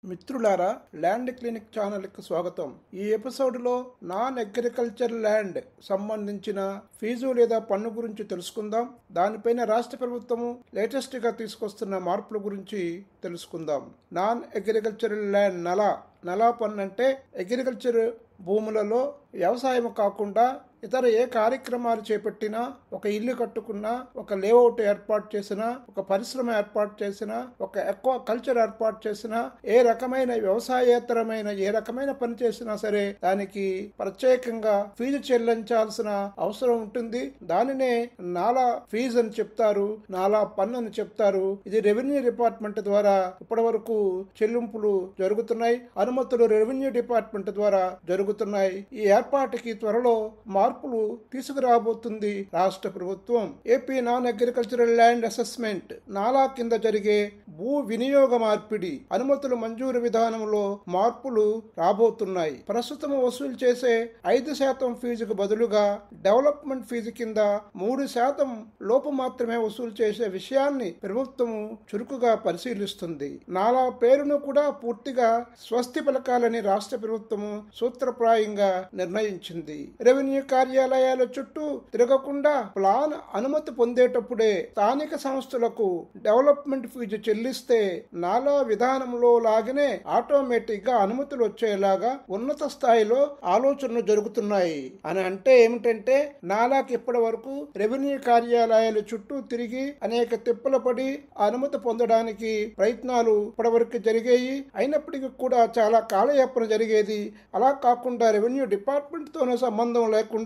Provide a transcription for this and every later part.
మిత్రులారా, land clinic ఛానల్కి స్వాగతం. ఈ ఎపిసోడ్లో నాన్ అగ్రికల్చర్ ల్యాండ్ సంబంధించిన ఫీజు లేదా పన్ను గురించి తెలుసుకుందాం. దానిపైన రాష్ట్ర ప్రభుత్వము లేటెస్ట్గా తీసుకొస్తున్న మార్పుల గురించి తెలుసుకుందాం. నాన్ అగ్రికల్చరల్ ల్యాండ్ నలా పన్ను అంటే అగ్రికల్చర్ భూములలో వ్యవసాయం కాకుండా ఇతర ఏ కార్యక్రమాలు చేపట్టినా, ఒక ఇల్లు కట్టుకున్నా, ఒక లేఅవుట్ ఏర్పాటు చేసినా, ఒక పరిశ్రమ ఏర్పాటు చేసినా, ఒక ఎక్కువ కల్చర్ ఏర్పాటు చేసినా, ఏ రకమైన వ్యవసాయేతరమైన ఏ రకమైన పని చేసినా సరే దానికి ప్రత్యేకంగా ఫీజు చెల్లించాల్సిన అవసరం ఉంటుంది. దానినే నాలా ఫీజు అని చెప్తారు, నాలా పన్ను అని చెప్తారు. ఇది రెవెన్యూ డిపార్ట్మెంట్ ద్వారా ఇప్పటి వరకు చెల్లింపులు జరుగుతున్నాయి. అనుమతులు రెవెన్యూ డిపార్ట్మెంట్ ద్వారా జరుగుతున్నాయి. ఈ ఏర్పాటుకి త్వరలో మార్పులు తీసుకురాబోతుంది రాష్ట్ర ప్రభుత్వం. AP non agricultural land assessment నాలా కింద జరిగే భూ వినియోగ మార్పిడి అనుమతుల మంజూరు విధానంలో మార్పులు రాబోతున్నాయి. ప్రస్తుతం వసూలు చేసే 5% ఫీజుకు బదులుగా డెవలప్మెంట్ ఫీజు కింద 3% లోపు మాత్రమే వసూలు చేసే విషయాన్ని ప్రభుత్వం చురుకుగా పరిశీలిస్తుంది. నాలా పేరును కూడా పూర్తిగా స్వస్తి పలకాలని రాష్ట్ర ప్రభుత్వము సూత్రప్రాయంగా నిర్ణయించింది. రెవెన్యూ కార్యాలయాల చుట్టూ తిరగకుండా ప్లాన్ అనుమతి పొందేటప్పుడే స్థానిక సంస్థలకు డెవలప్మెంట్ ఫీజు చెల్లిస్తే నాలా విధానంలో లాగానే ఆటోమేటిక్ గా అనుమతులు వచ్చేలాగా ఉన్నత స్థాయిలో ఆలోచనలు జరుగుతున్నాయి. అని అంటే ఏమిటంటే, నాలాకి ఇప్పటి వరకు రెవెన్యూ కార్యాలయాల చుట్టూ తిరిగి అనేక తిప్పలు పడి అనుమతి పొందడానికి ప్రయత్నాలు ఇప్పటివరకు జరిగాయి. అయినప్పటికీ కూడా చాలా కాలయాపన జరిగేది. అలా కాకుండా రెవెన్యూ డిపార్ట్మెంట్ తోనే సంబంధం లేకుండా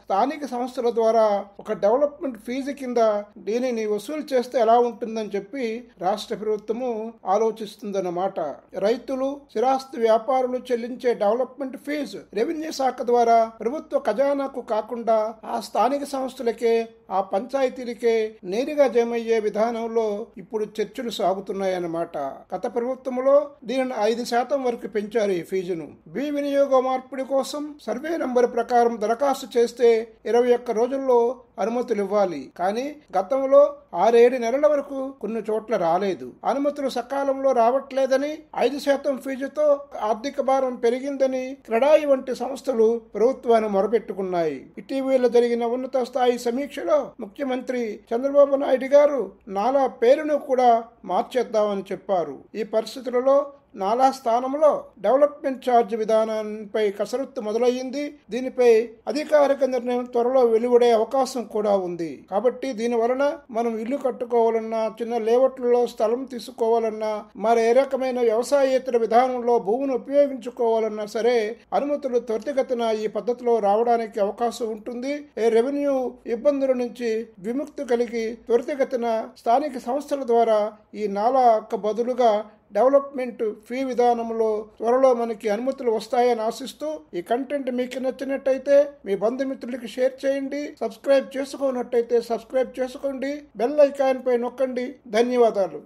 స్థానిక సంస్థల ద్వారా ఒక డెవలప్మెంట్ ఫీజు కింద దీనిని వసూలు చేస్తే ఎలా ఉంటుందని చెప్పి రాష్ట్ర ప్రభుత్వము ఆలోచిస్తుందన్నమాట. రైతులు, స్థిరాస్తి వ్యాపారులు చెల్లించే డెవలప్మెంట్ ఫీజు రెవెన్యూ శాఖ ద్వారా ప్రభుత్వ ఖజానాకు కాకుండా ఆ స్థానిక సంస్థలకే, ఆ పంచాయతీలకే నేరుగా జమయ్యే విధానంలో ఇప్పుడు చర్చలు సాగుతున్నాయన్నమాట. గత ప్రభుత్వంలో దీనిని 5% వరకు పెంచారు ఈ ఫీజును. భూ వినియోగ మార్పిడి కోసం సర్వే నంబర్ ప్రకారం దరఖాస్తు చేస్తే 21 రోజుల్లో అనుమతులు ఇవ్వాలి. కానీ గతంలో 6-7 నెలల వరకు కొన్ని చోట్ల రాలేదు. అనుమతులు సకాలంలో రావట్లేదని, 5% ఫీజుతో ఆర్థిక భారం పెరిగిందని క్రెడాయి వంటి సంస్థలు ప్రభుత్వాన్ని మొరపెట్టుకున్నాయి. ఇటీవల జరిగిన ఉన్నత స్థాయి సమీక్షలో ముఖ్యమంత్రి చంద్రబాబు నాయుడు గారు నాలా పేరును కూడా మార్చేద్దామని చెప్పారు. ఈ పరిస్థితులలో నాలా స్థానంలో డెవలప్మెంట్ ఛార్జ్ విధానంపై కసరత్తు మొదలయ్యింది. దీనిపై అధికారిక నిర్ణయం త్వరలో వెలువడే అవకాశం కూడా ఉంది. కాబట్టి దీని వలన మనం ఇల్లు కట్టుకోవాలన్నా, చిన్న లేఅవుట్లలో స్థలం తీసుకోవాలన్నా, మరి ఏ రకమైన వ్యవసాయేతర విధానంలో భూమిని ఉపయోగించుకోవాలన్నా సరే అనుమతులు త్వరితగతిన ఈ పద్ధతిలో రావడానికి అవకాశం ఉంటుంది. రెవెన్యూ ఇబ్బందుల నుంచి విముక్తి కలిగి త్వరితగతిన స్థానిక సంస్థల ద్వారా ఈ నాలాకు బదులుగా డెవలప్మెంట్ ఫీ విధానంలో త్వరలో మనకి అనుమతులు వస్తాయని ఆశిస్తూ, ఈ కంటెంట్ మీకు నచ్చినట్టయితే మీ బంధుమిత్రులకి షేర్ చేయండి. సబ్స్క్రైబ్ చేసుకోనట్టయితే సబ్స్క్రైబ్ చేసుకోండి. బెల్ ఐకాన్ పై నొక్కండి. ధన్యవాదాలు.